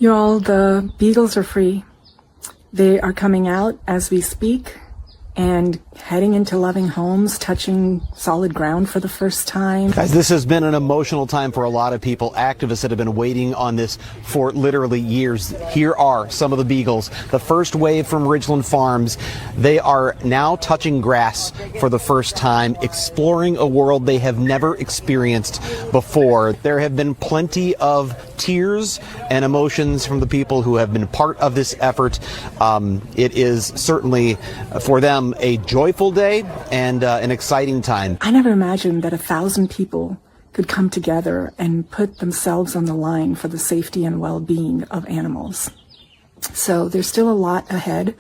Y'all, the beagles are free. They are coming out as we speak and heading into loving homes, touching solid ground for the first time. Guys, this has been an emotional time for a lot of people, activists that have been waiting on this for literally years. Here are some of the beagles. The first wave from Ridglan Farms. They are now touching grass for the first time, exploring a world they have never experienced before. There have been plenty of tears and emotions from the people who have been part of this effort. It is certainly for them a joyful day and an exciting time. I never imagined that 1,000 people could come together and put themselves on the line for the safety and well-being of animals. So there's still a lot ahead,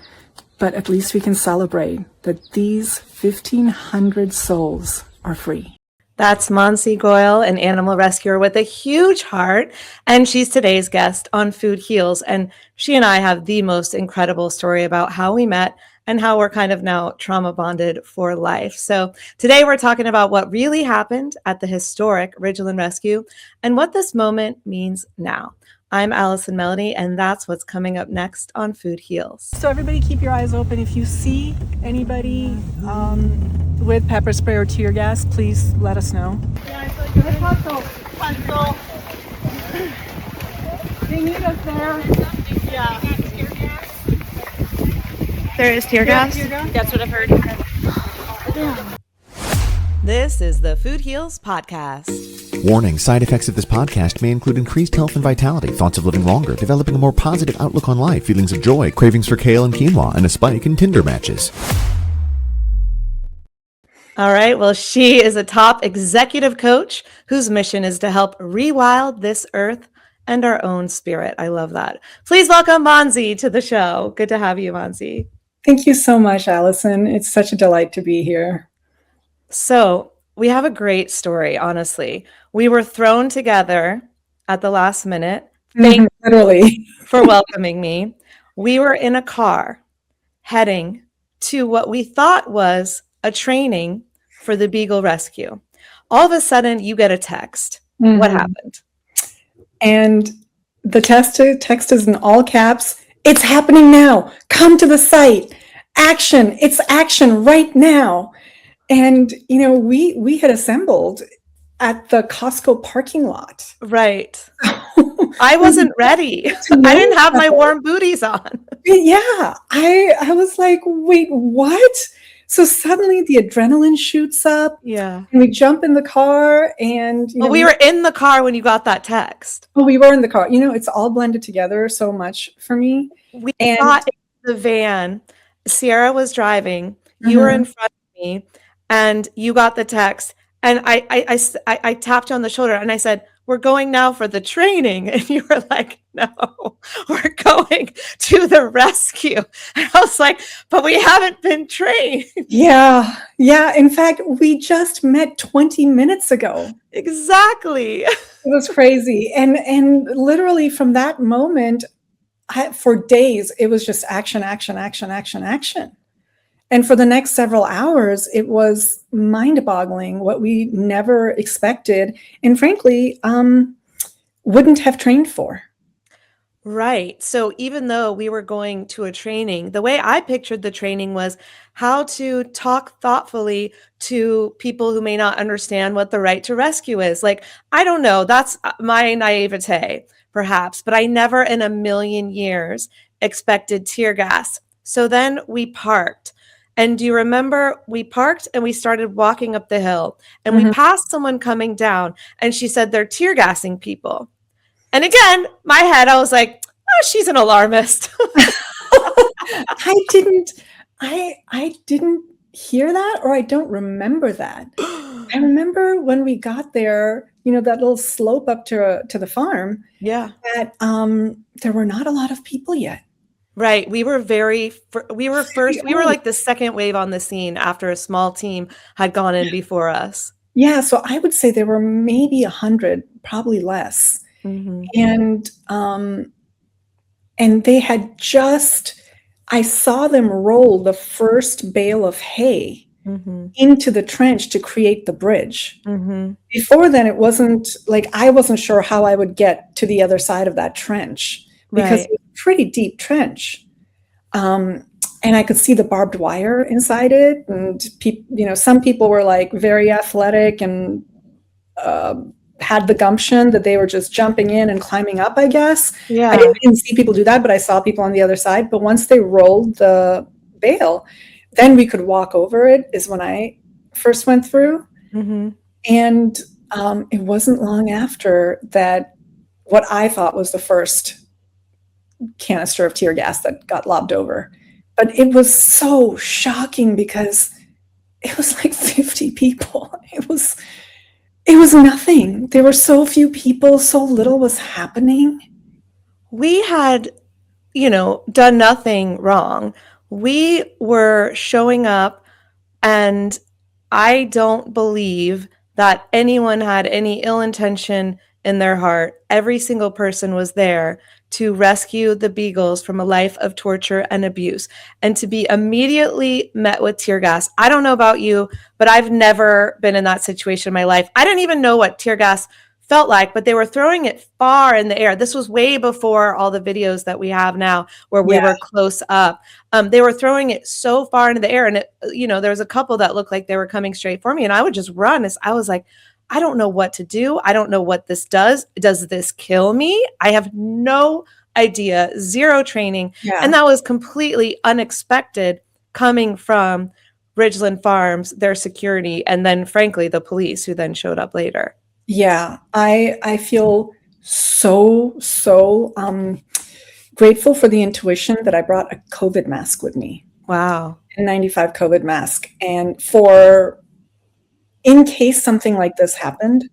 but at least we can celebrate that these 1,500 souls are free. That's Mansi Goel, an animal rescuer with a huge heart, and she's today's guest on Food Heals. And she and I have the most incredible story about how we met and how we're kind of now trauma bonded for life. So today we're talking about what really happened at the historic Ridglan Rescue and what this moment means now. I'm Allison Melody, and that's what's coming up next on Food Heals. So everybody keep your eyes open. If you see anybody with pepper spray or tear gas, please let us know. They need us there. Yeah. There is tear gas? That's what I've heard. This is the Food Heals podcast. Warning, side effects of this podcast may include increased health and vitality, thoughts of living longer, developing a more positive outlook on life, feelings of joy, cravings for kale and quinoa, and a spike in Tinder matches. All right, well, she is a top executive coach whose mission is to help rewild this earth and our own spirit. I love that. Please welcome Mansi to the show. Good to have you, Mansi. Thank you so much, Allison. It's such a delight to be here. So we have a great story, honestly. We were thrown together at the last minute. Thank Literally. you for welcoming me. We were in a car heading to what we thought was a training for the Beagle rescue. All of a sudden, you get a text. What happened? And the text is in all caps. It's happening now. Come to the site. Action. It's action right now. And, you know, we had assembled at the Costco parking lot. Right. I wasn't ready. I didn't have my warm booties on. Yeah. I was like, wait, what? So suddenly the adrenaline shoots up. Yeah. And we jump in the car and we were in the car when you got that text. Oh, we were in the car. You know, it's all blended together so much for me. We got in the van. Sierra was driving. You were in front of me, and you got the text. And I tapped you on the shoulder, and I said, "We're going now for the training." And you were like, "No, we're going to the rescue." And I was like, "But we haven't been trained." Yeah. In fact, we just met 20 minutes ago. Exactly. It was crazy. And literally from that moment, for days, it was just action. And for the next several hours, it was mind-boggling what we never expected and frankly, wouldn't have trained for. Right. So even though we were going to a training, the way I pictured the training was how to talk thoughtfully to people who may not understand what the right to rescue is. Like, I don't know, that's my naivete, perhaps, but I never in a million years expected tear gas. So then we parked. And do you remember we parked and we started walking up the hill and we passed someone coming down and she said they're tear gassing people. And again, my head, I was like, oh, she's an alarmist. I didn't hear that, or I don't remember that. I remember when we got there, you know, that little slope up to the farm. Yeah. That there were not a lot of people yet. Right. We were like the second wave on the scene after a small team had gone in before us. Yeah. So I would say there were maybe 100, probably less. And they had I saw them roll the first bale of hay into the trench to create the bridge. Before then, it wasn't like, I wasn't sure how I would get to the other side of that trench. because Right. it was a pretty deep trench. And I could see the barbed wire inside it. And some people were like very athletic and had the gumption that they were just jumping in and climbing up, I guess. I Yeah. didn't see people do that, but I saw people on the other side. But once they rolled the bale, then we could walk over it, is when I first went through. Mm-hmm. And it wasn't long after that what I thought was the first canister of tear gas that got lobbed over. But it was so shocking because it was like 50 people. It was nothing. There were so few people, so little was happening. We had, done nothing wrong. We were showing up, and I don't believe that anyone had any ill intention in their heart. Every single person was there to rescue the Beagles from a life of torture and abuse, and to be immediately met with tear gas. I don't know about you, but I've never been in that situation in my life. I didn't even know what tear gas felt like, but they were throwing it far in the air. This was way before all the videos that we have now where we were close up. They were throwing it so far into the air, and there was a couple that looked like they were coming straight for me, and I would just run. I was like, I don't know what to do. I don't know what this does. Does this kill me? I have no idea, zero training. Yeah. And that was completely unexpected coming from Ridglan Farms, their security, and then frankly, the police who then showed up later. Yeah, I feel so grateful for the intuition that I brought a COVID mask with me. Wow. N95 COVID mask. And for in case something like this happened,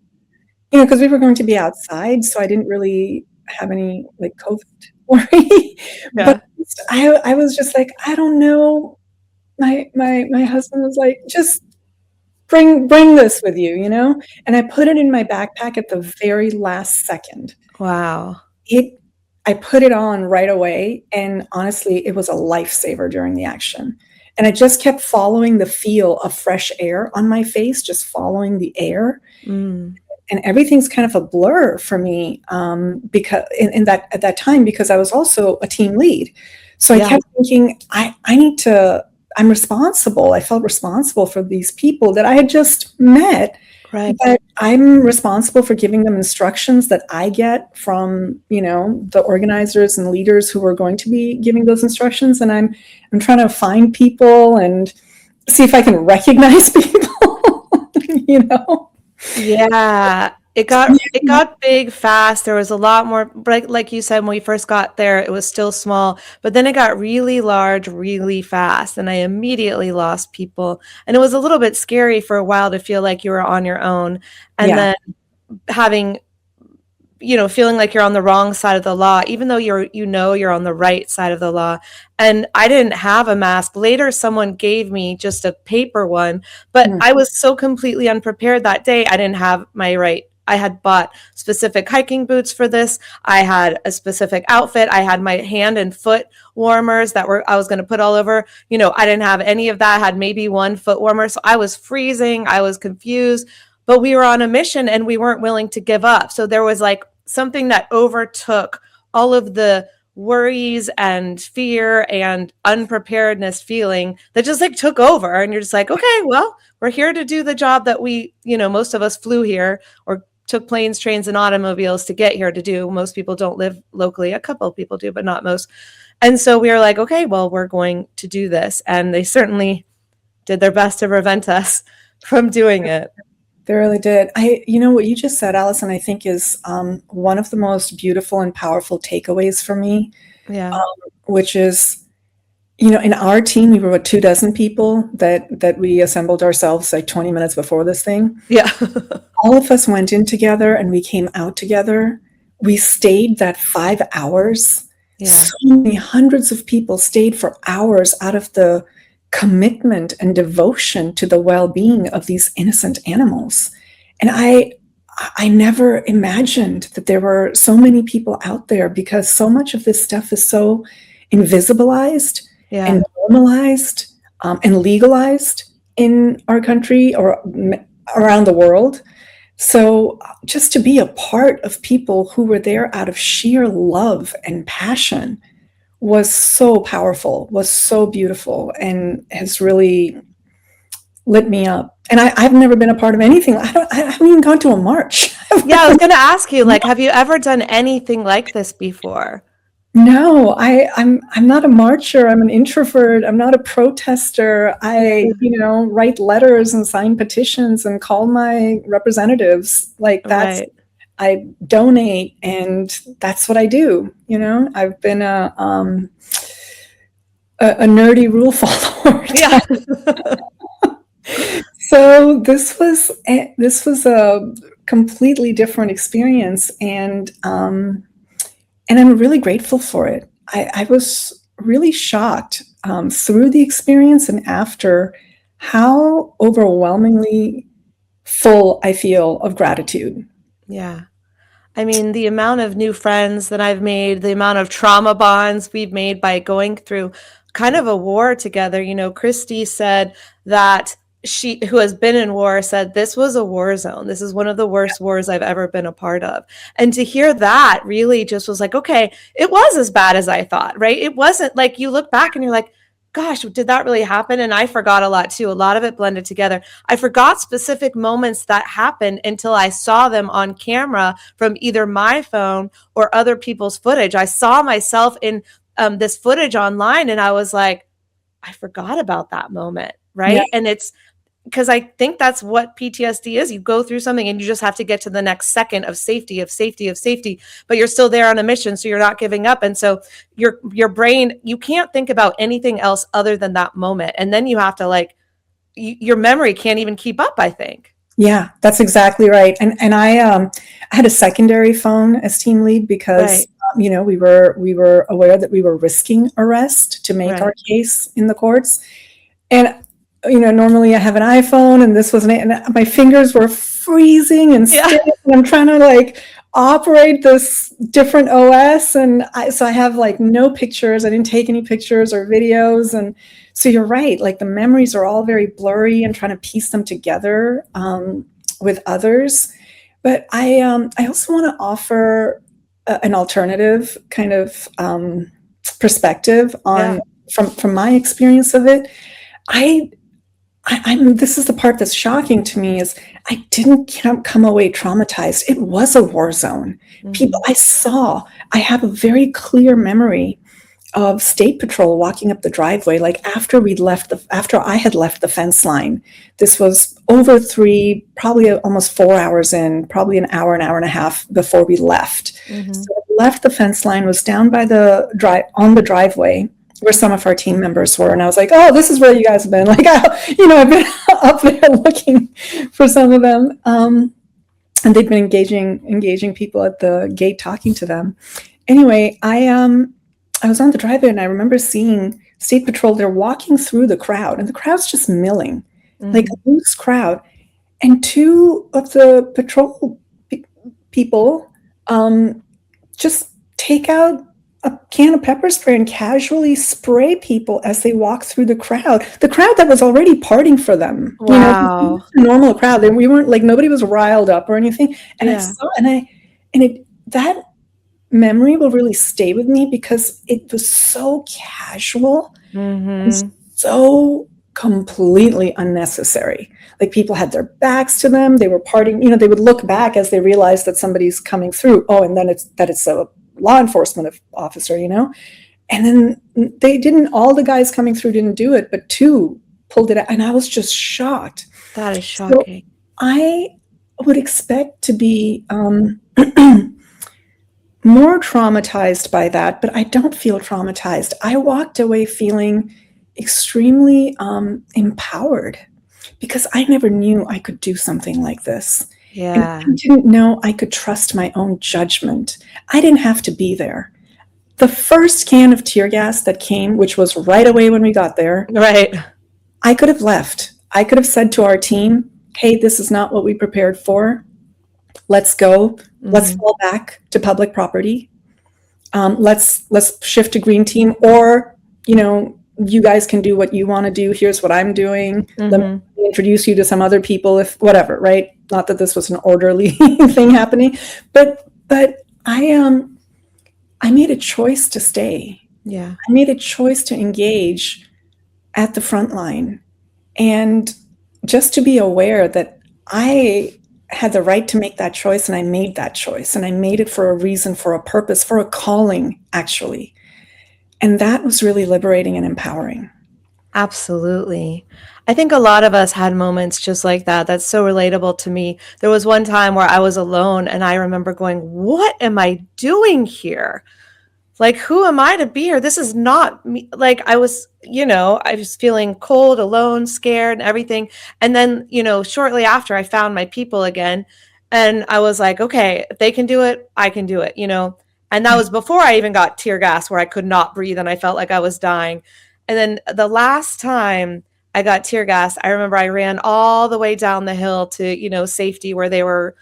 because we were going to be outside, so I didn't really have any like COVID worry. Yeah. But I was just like, I don't know. My husband was like, just bring this with you, and I put it in my backpack at the very last second. Wow. I put it on right away, and honestly, it was a lifesaver during the action. And I just kept following the feel of fresh air on my face, just following the air. And everything's kind of a blur for me, because at that time, because I was also a team lead. So I kept thinking, I'm responsible. I felt responsible for these people that I had just met. Right. But I'm responsible for giving them instructions that I get from, the organizers and leaders who are going to be giving those instructions. And I'm trying to find people and see if I can recognize people, Yeah. It got big fast. There was a lot more, like you said, when we first got there, it was still small, but then it got really large, really fast. And I immediately lost people. And it was a little bit scary for a while to feel like you were on your own. And then having, feeling like you're on the wrong side of the law, even though you're on the right side of the law. And I didn't have a mask. Later, someone gave me just a paper one, but I was so completely unprepared that day. I didn't have I had bought specific hiking boots for this. I had a specific outfit. I had my hand and foot warmers I was going to put all over. I didn't have any of that. I had maybe one foot warmer. So I was freezing. I was confused, but we were on a mission and we weren't willing to give up. So there was like something that overtook all of the worries and fear and unpreparedness feeling that just like took over. And you're just like, okay, well, we're here to do the job that we, most of us flew here or took planes, trains, and automobiles to get here to do. Most people don't live locally. A couple of people do, but not most. And so we were like, okay, well, we're going to do this. And they certainly did their best to prevent us from doing it. They really did. What you just said, Allison, I think is one of the most beautiful and powerful takeaways for me. Yeah. Which is, in our team, we were 24 people that we assembled ourselves like 20 minutes before this thing. Yeah. All of us went in together and we came out together. We stayed that 5 hours. Yeah. So many hundreds of people stayed for hours out of the commitment and devotion to the well-being of these innocent animals. And I never imagined that there were so many people out there, because so much of this stuff is so invisibilized and normalized and legalized in our country or around the world, So just to be a part of people who were there out of sheer love and passion was so powerful, was so beautiful, and has really lit me up. And I've never been a part of anything. I haven't even gone to a march. Yeah, I was going to ask you, like, have you ever done anything like this before? No, I'm not a marcher. I'm an introvert. I'm not a protester. I, write letters and sign petitions and call my representatives. Like that's, Right. I donate, and that's what I do. I've been a nerdy rule follower. Yeah. So this was a completely different experience, and I'm really grateful for it. I was really shocked through the experience and after how overwhelmingly full I feel of gratitude. Yeah. I mean, the amount of new friends that I've made, the amount of trauma bonds we've made by going through kind of a war together. Christy said that who has been in war, said this was a war zone. This is one of the worst wars I've ever been a part of. And to hear that really just was like, okay, it was as bad as I thought, right? It wasn't like you look back and you're like, gosh, did that really happen? And I forgot a lot too. A lot of it blended together. I forgot specific moments that happened until I saw them on camera from either my phone or other people's footage. I saw myself in this footage online and I was like, I forgot about that moment. Right. Yeah. And it's because I think that's what PTSD is. You go through something and you just have to get to the next second of safety, but you're still there on a mission. So you're not giving up. And so your brain, you can't think about anything else other than that moment. And then you have to your memory can't even keep up, I think. Yeah, that's exactly right. And I had a secondary phone as team lead because, Right. we were aware that we were risking arrest to make our case in the courts. And normally I have an iPhone, and this was and my fingers were freezing and stiff, and I'm trying to operate this different OS, and so I have no pictures. I didn't take any pictures or videos, and so you're right. The memories are all very blurry, and trying to piece them together with others. But I also want to offer an alternative kind of perspective on from my experience of it. This is the part that's shocking to me is I didn't come away traumatized. It was a war zone. Mm-hmm. I have a very clear memory of State Patrol walking up the driveway, after I had left the fence line. This was over probably almost 4 hours in, probably an hour and a half before we left. Mm-hmm. So I left the fence line, was down by on the driveway where some of our team members were. And I was like, oh, this is where you guys have been. I've been up there looking for some of them. And they've been engaging people at the gate, talking to them. Anyway, I was on the driveway and I remember seeing State Patrol. They're walking through the crowd and the crowd's just milling, a loose crowd. And two of the patrol people just take out a can of pepper spray and casually spray people as they walk through the crowd that was already partying for them. Wow. A normal crowd. And we weren't nobody was riled up or anything. And I saw, that memory will really stay with me because it was so casual and so completely unnecessary. People had their backs to them. They were partying, they would look back as they realized that somebody's coming through. Oh, and then it's a law enforcement officer, and then they didn't, all the guys coming through didn't do it, but two pulled it out, and I was just shocked. That is shocking. So I would expect to be more traumatized by that, but I don't feel traumatized. I walked away feeling extremely empowered because I never knew I could do something like this. Yeah. And I didn't know I could trust my own judgment. I didn't have to be there. The first can of tear gas that came, which was right away when we got there, Right. I could have left. I could have said to our team, hey, this is not what we prepared for. Let's go. Let's fall back to public property. Let's shift to green team, or, you guys can do what you want to do. Here's what I'm doing. Let Mm-hmm. me introduce you to some other people, if whatever, right? Not that this was an orderly thing happening, but I made a choice to stay. Yeah. I made a choice to engage at the front line, and just to be aware that I had the right to make that choice, and I made that choice, and I made it for a reason, for a purpose, for a calling, actually. And that was really liberating and empowering. Absolutely. I think a lot of us had moments just like that. That's so relatable to me. There was one time where I was alone and I remember going, what am I doing here? Like, who am I to be here? This is not me. Like, I was feeling cold, alone, scared, and everything. And then, shortly after, I found my people again. And I was like, okay, if they can do it, I can do it. And that was before I even got tear gas, where I could not breathe and I felt like I was dying. And then the last time I got tear gas, I remember I ran all the way down the hill to, safety, where they were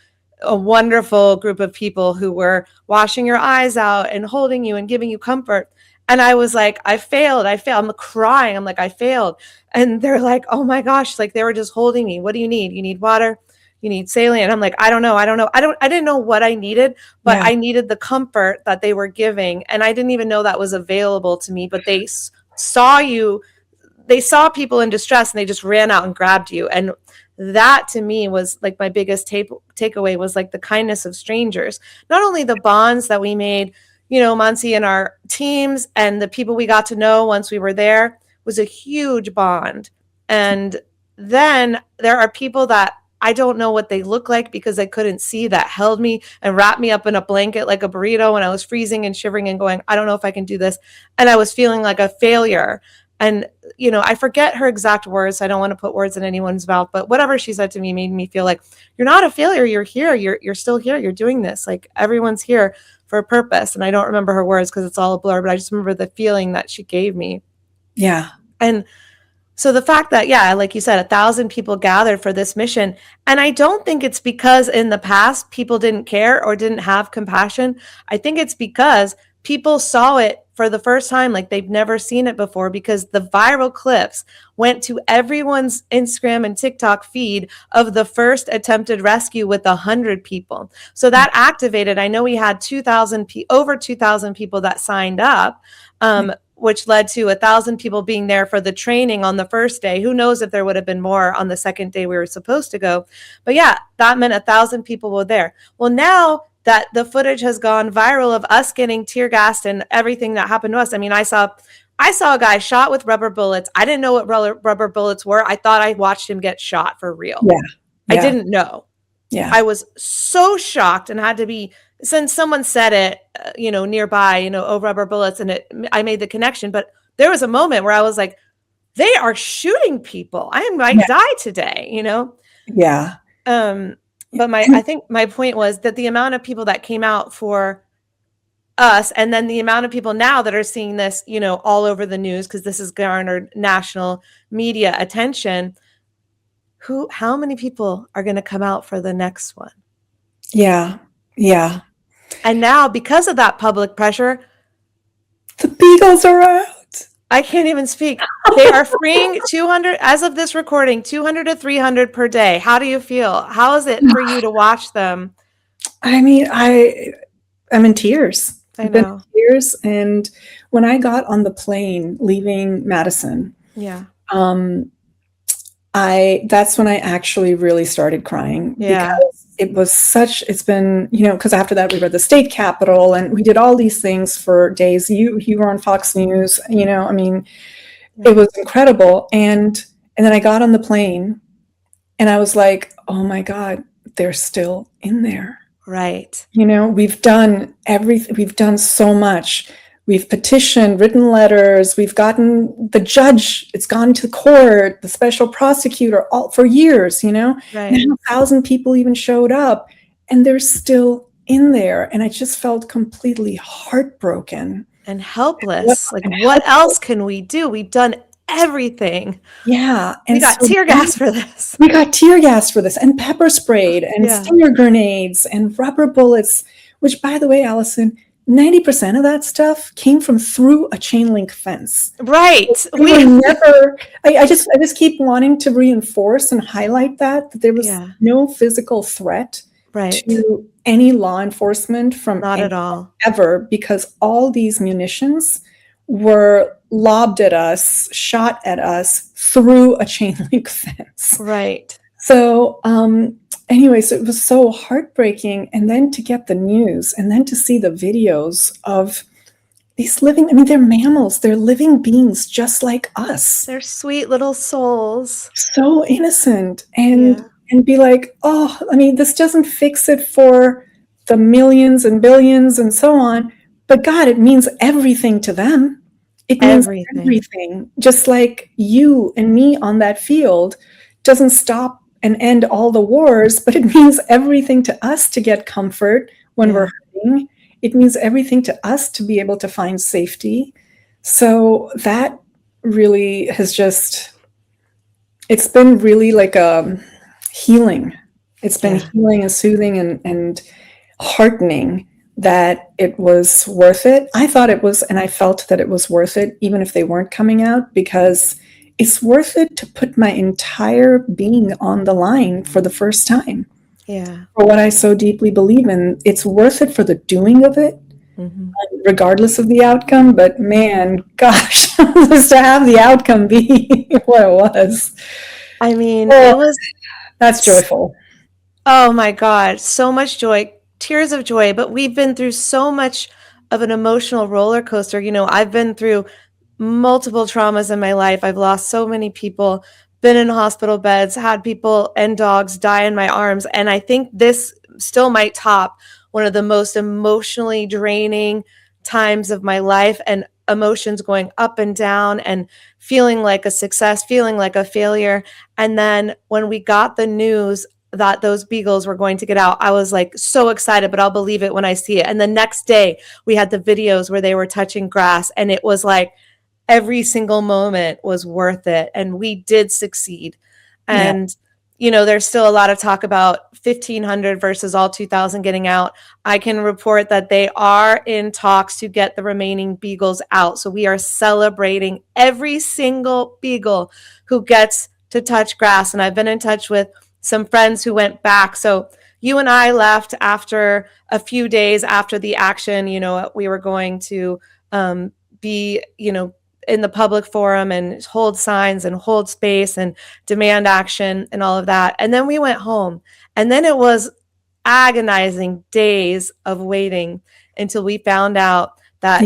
a wonderful group of people who were washing your eyes out and holding you and giving you comfort. And I was like, I failed. I'm crying. I'm like, I failed. And they're like, oh my gosh, like they were just holding me. What do you need? You need water? You need saline? And I'm like, I don't know. I didn't know what I needed, but I needed the comfort that they were giving. And I didn't even know that was available to me, but they saw people in distress and they just ran out and grabbed you. And that to me was like my biggest takeaway was like the kindness of strangers, not only the bonds that we made, Mansi and our teams and the people we got to know once we were there was a huge bond. And then there are people that I don't know what they look like because I couldn't see, that held me and wrapped me up in a blanket like a burrito when I was freezing and shivering and going, I don't know if I can do this. And I was feeling like a failure. And, I forget her exact words. So I don't want to put words in anyone's mouth, but whatever she said to me made me feel like, you're not a failure. You're here. You're still here. You're doing this. Like everyone's here for a purpose. And I don't remember her words because it's all a blur, but I just remember the feeling that she gave me. Yeah. And so the fact that, like you said, 1,000 people gathered for this mission. And I don't think it's because in the past people didn't care or didn't have compassion. I think it's because people saw it for the first time, like they've never seen it before, because the viral clips went to everyone's Instagram and TikTok feed of the first attempted rescue with 100 people. So that activated, I know we had over 2,000 people that signed up, which led to 1,000 people being there for the training on the first day. Who knows if there would have been more on the second day we were supposed to go. But that meant 1,000 people were there. Well, now that the footage has gone viral of us getting tear gassed and everything that happened to us. I mean, I saw a guy shot with rubber bullets. I didn't know what rubber bullets were. I thought I watched him get shot for real. Yeah. I didn't know. Yeah. I was so shocked and had to be, since someone said it, nearby, oh, rubber bullets, and I made the connection. But there was a moment where I was like, they are shooting people. I might die today, Yeah. But I think my point was that the amount of people that came out for us, and then the amount of people now that are seeing this, all over the news, because this has garnered national media attention. How many people are going to come out for the next one? Yeah. Yeah. And now, because of that public pressure, the Beagles are out. I can't even speak. They are freeing 200, as of this recording, 200 to 300 per day. How do you feel? How is it for you to watch them? I mean, I'm in tears. I know. In tears. And when I got on the plane leaving Madison, that's when I actually really started crying. Yeah. Because it's been, because after that we were at the state capitol and we did all these things for days. You were on Fox News, it was incredible. And then I got on the plane and I was like, oh my God, they're still in there. Right. We've done everything. We've done so much. We've petitioned, written letters. We've gotten the judge. It's gone to court, the special prosecutor, all for years, Right. Now 1,000 people even showed up and they're still in there. And I just felt completely heartbroken. And helpless. What else can we do? We've done everything. Yeah. And we got tear gas for this. We got tear gas for this and pepper sprayed and stinger grenades and rubber bullets, which, by the way, Allison, 90% of that stuff came from through a chain link fence. Right. We were never, I just keep wanting to reinforce and highlight that there was Yeah. no physical threat Right. to any law enforcement from Not at all. ever, because all these munitions were lobbed at us, shot at us through a chain link fence. Right. So, anyway, so it was so heartbreaking. And then to get the news and then to see the videos of these living, I mean, they're mammals, they're living beings just like us. They're sweet little souls. So innocent. Yeah. And be like, oh, I mean, this doesn't fix it for the millions and billions and so on. But God, it means everything to them. It means everything. Just like you and me on that field doesn't stop and end all the wars, but it means everything to us to get comfort when we're hurting. It means everything to us to be able to find safety. So that really has just, it's been really like a healing. It's been healing and soothing and heartening that it was worth it. I thought it was, and I felt that it was worth it, even if they weren't coming out, because it's worth it to put my entire being on the line for the first time. Yeah. For what I so deeply believe in. It's worth it for the doing of it, regardless of the outcome. But man, gosh, just to have the outcome be what it was. I mean, it was, that's joyful. Oh my God, so much joy, tears of joy. But we've been through so much of an emotional roller coaster. You know, I've been through multiple traumas in my life. I've lost so many people, been in hospital beds, had people and dogs die in my arms. And I think this still might top one of the most emotionally draining times of my life, and emotions going up and down and feeling like a success, feeling like a failure. And then when we got the news that those beagles were going to get out, I was like so excited, but I'll believe it when I see it. And the next day we had the videos where they were touching grass, and it was like every single moment was worth it. And we did succeed. And, you know, there's still a lot of talk about 1,500 versus all 2,000 getting out. I can report that they are in talks to get the remaining beagles out. So we are celebrating every single beagle who gets to touch grass. And I've been in touch with some friends who went back. So you and I left after a few days after the action. You know, we were going to be, you know, in the public forum and hold signs and hold space and demand action and all of that. And then we went home, and then it was agonizing days of waiting until we found out that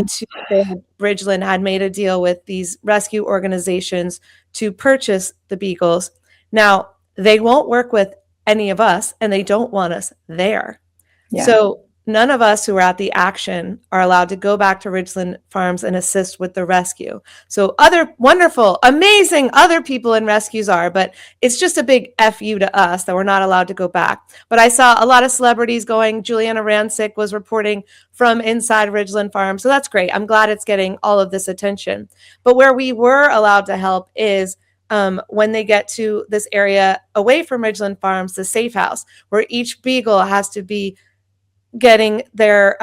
Ridglan had made a deal with these rescue organizations to purchase the beagles. Now, they won't work with any of us, and they don't want us there. Yeah. So none of us who were at the action are allowed to go back to Ridglan Farms and assist with the rescue. So other wonderful, amazing other people in rescues are, but it's just a big FU to us that we're not allowed to go back. But I saw a lot of celebrities going. Juliana Rancic was reporting from inside Ridglan Farms. So that's great. I'm glad it's getting all of this attention. But where we were allowed to help is when they get to this area away from Ridglan Farms, the safe house, where each beagle has to be getting their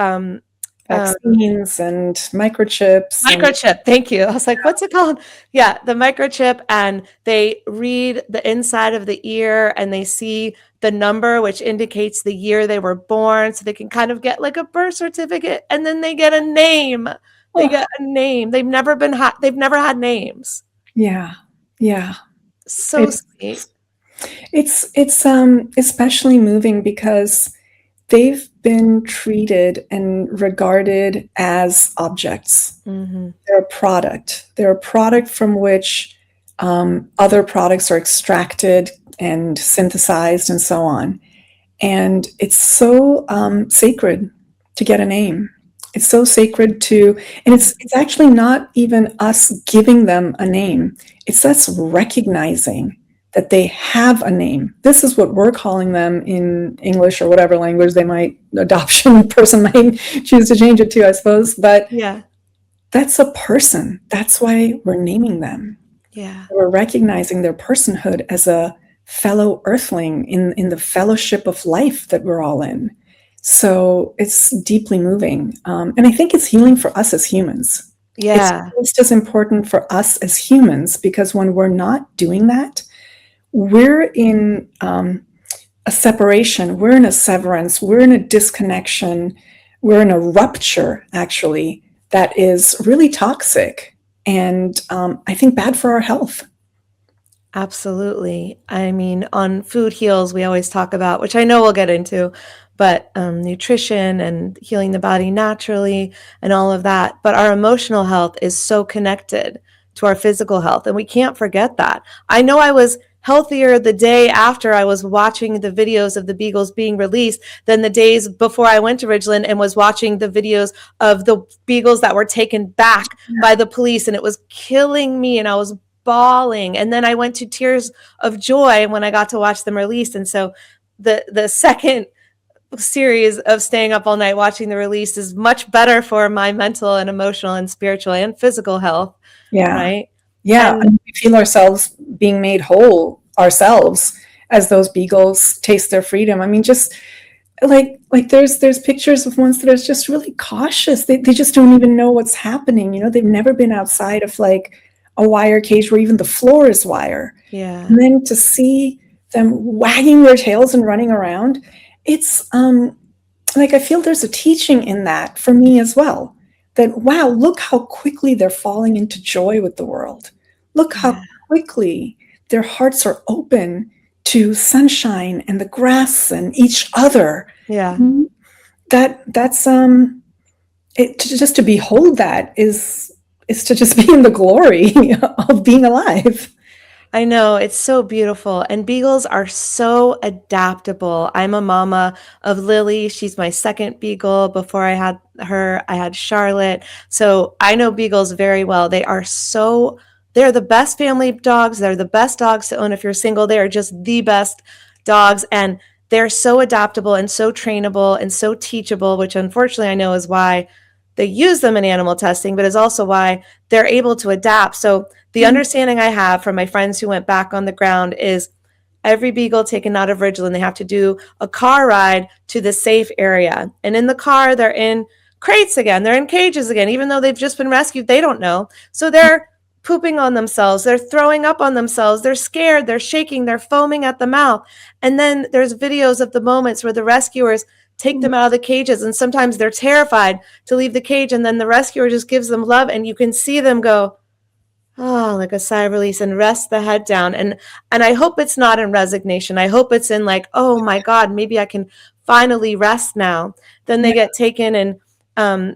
vaccines and microchips. Microchip, thank you. I was like, what's it called? Yeah, the microchip, and they read the inside of the ear and they see the number, which indicates the year they were born, so they can kind of get like a birth certificate, and then they get a name. They get a name. They've never had names. Yeah. Yeah. So sweet. It's especially moving because they've been treated and regarded as objects. Mm-hmm. They're a product. They're a product from which other products are extracted and synthesized and so on. And it's so sacred to get a name. It's so sacred and it's actually not even us giving them a name. It's us recognizing that they have a name. This is what we're calling them in English or whatever language adoption person might choose to change it to, I suppose. But yeah, that's a person. That's why we're naming them. Yeah. We're recognizing their personhood as a fellow earthling in the fellowship of life that we're all in. So it's deeply moving. And I think it's healing for us as humans. It's Yeah. just as important for us as humans, because when we're not doing that, we're in a separation, we're in a severance, we're in a disconnection, we're in a rupture, actually, that is really toxic and I think bad for our health. Absolutely. I mean, on Food Heals, we always talk about, which I know we'll get into, but nutrition and healing the body naturally and all of that. But our emotional health is so connected to our physical health, and we can't forget that. I know I was healthier the day after I was watching the videos of the Beagles being released than the days before I went to Ridgeland and was watching the videos of the Beagles that were taken back by the police, and it was killing me, and I was bawling. And then I went to tears of joy when I got to watch them released. And so the second series of staying up all night watching the release is much better for my mental and emotional and spiritual and physical health. Yeah. Right. Yeah. And And we feel ourselves being made whole ourselves as those beagles taste their freedom. I mean, just like there's pictures of ones that are just really cautious. They just don't even know what's happening. You know, they've never been outside of like a wire cage where even the floor is wire. yeah, And then to see them wagging their tails and running around, it's like I feel there's a teaching in that for me as well. That wow, look how quickly they're falling into joy with the world. Look how yeah, quickly their hearts are open to sunshine and the grass and each other. yeah. That's just to behold that is to just be in the glory of being alive. I know, it's so beautiful. And beagles are so adaptable. I'm a mama of Lily. She's my second beagle. Before I had her, I had Charlotte. So I know beagles very well. They're the best family dogs. They're the best dogs to own if you're single. They are just the best dogs. And they're so adaptable and so trainable and so teachable, which unfortunately I know is why they use them in animal testing, but is also why they're able to adapt. So the understanding I have from my friends who went back on the ground is every beagle taken out of Ridgeland, they have to do a car ride to the safe area. And in the car, they're in crates again. They're in cages again, even though they've just been rescued. They don't know. So they're pooping on themselves. They're throwing up on themselves. They're scared. They're shaking. They're foaming at the mouth. And then there's videos of the moments where the rescuers take them out of the cages. And sometimes they're terrified to leave the cage. And then the rescuer just gives them love. And you can see them go, oh, like a sigh of release and rest the head down. And I hope it's not in resignation. I hope it's in like, oh my God, maybe I can finally rest now. Then they get taken and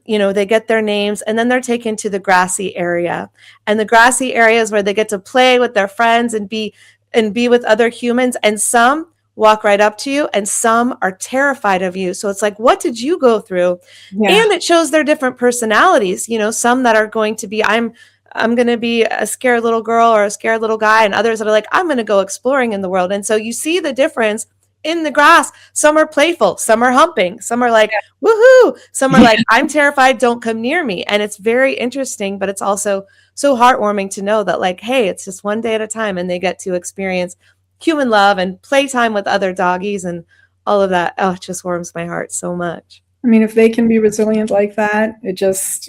they get their names and then they're taken to the grassy area. And the grassy area is where they get to play with their friends and be with other humans. And some walk right up to you and some are terrified of you. So it's like, what did you go through? Yeah. And it shows their different personalities, some that are going to be, I'm going to be a scared little girl or a scared little guy, and others that are like, I'm going to go exploring in the world. And so you see the difference in the grass. Some are playful, some are humping, some are like, woohoo, some are like, I'm terrified, don't come near me. And it's very interesting, but it's also so heartwarming to know that like, hey, it's just one day at a time and they get to experience human love and playtime with other doggies and all of that. Oh, it just warms my heart so much. I mean, if they can be resilient like that, it just,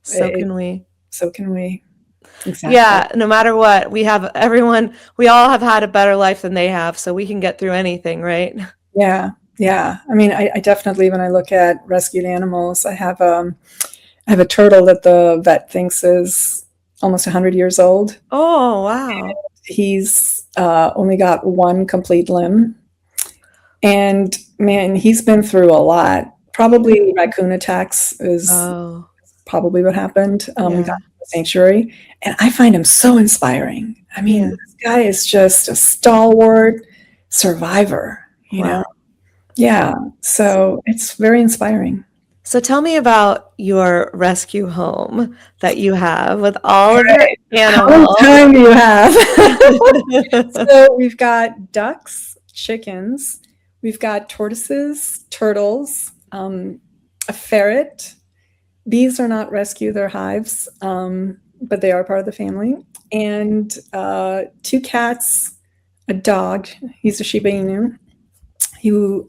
So can we. So can we. Exactly. Yeah, no matter what, we all have had a better life than they have, so we can get through anything, right? Yeah. Yeah. I mean, I definitely, when I look at rescued animals, I have a turtle that the vet thinks is almost 100 years old. Oh, wow. He's only got one complete limb. And man, he's been through a lot. Probably raccoon attacks is probably what happened. We got to the sanctuary, and I find him so inspiring. I mean, this guy is just a stalwart survivor, you know? Yeah. So it's very inspiring. So tell me about your rescue home that you have with all of your animals. How much time do you have? So we've got ducks, chickens, we've got tortoises, turtles, a ferret. Bees are not rescue, they're hives, but they are part of the family. And 2 cats, a dog, he's a Shiba Inu, who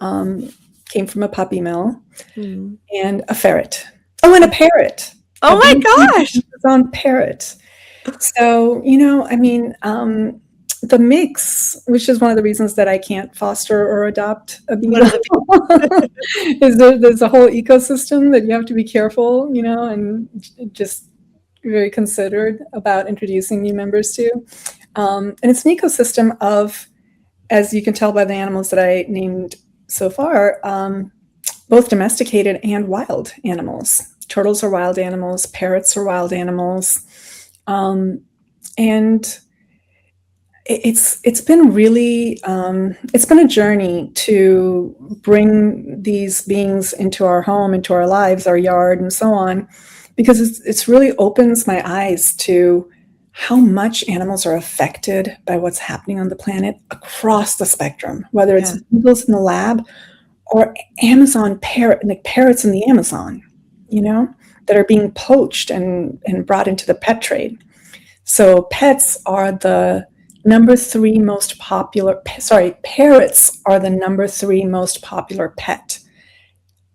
came from a puppy mill, Hmm. and a ferret. Oh, and a parrot. Oh A my big gosh. Amazon parrot. So, the mix, which is one of the reasons that I can't foster or adopt a One beagle, of the is there's a whole ecosystem that you have to be careful, and just very considered about introducing new members to. And it's an ecosystem of, as you can tell by the animals that I named so far, both domesticated and wild animals. Turtles are wild animals, parrots are wild animals. And it's been really it's been a journey to bring these beings into our home, into our lives, our yard, and so on, because it's really opens my eyes to how much animals are affected by what's happening on the planet across the spectrum, whether it's beagles in the lab or parrots in the Amazon, that are being poached and brought into the pet trade. So parrots are the number 3 most popular pet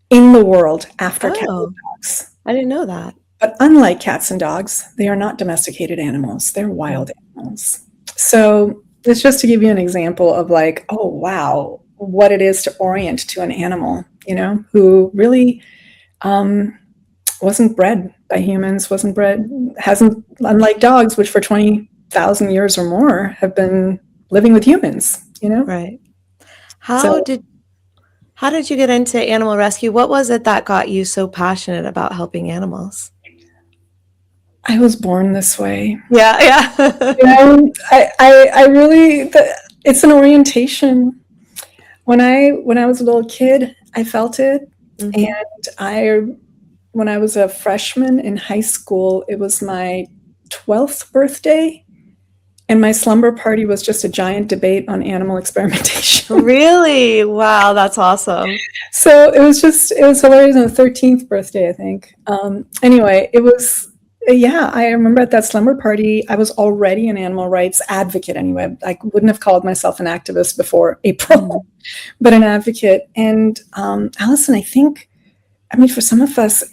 in the world after cats Oh, and dogs. I didn't know that. But unlike cats and dogs, they are not domesticated animals. They're wild animals. So it's just to give you an example of like, oh, wow, what it is to orient to an animal, who really wasn't bred by humans, unlike dogs, which for 20,000 years or more have been living with humans, Right. How did you get into animal rescue? What was it that got you so passionate about helping animals? I was born this way. Yeah, yeah. I really, it's an orientation. When I was a little kid, I felt it. And when I was a freshman in high school, it was my 12th birthday, and my slumber party was just a giant debate on animal experimentation. Really? Wow, that's awesome. So it was hilarious. On the 13th birthday, I think. Anyway, it was, I remember at that slumber party, I was already an animal rights advocate anyway. I wouldn't have called myself an activist before April, but an advocate. And Allison, for some of us,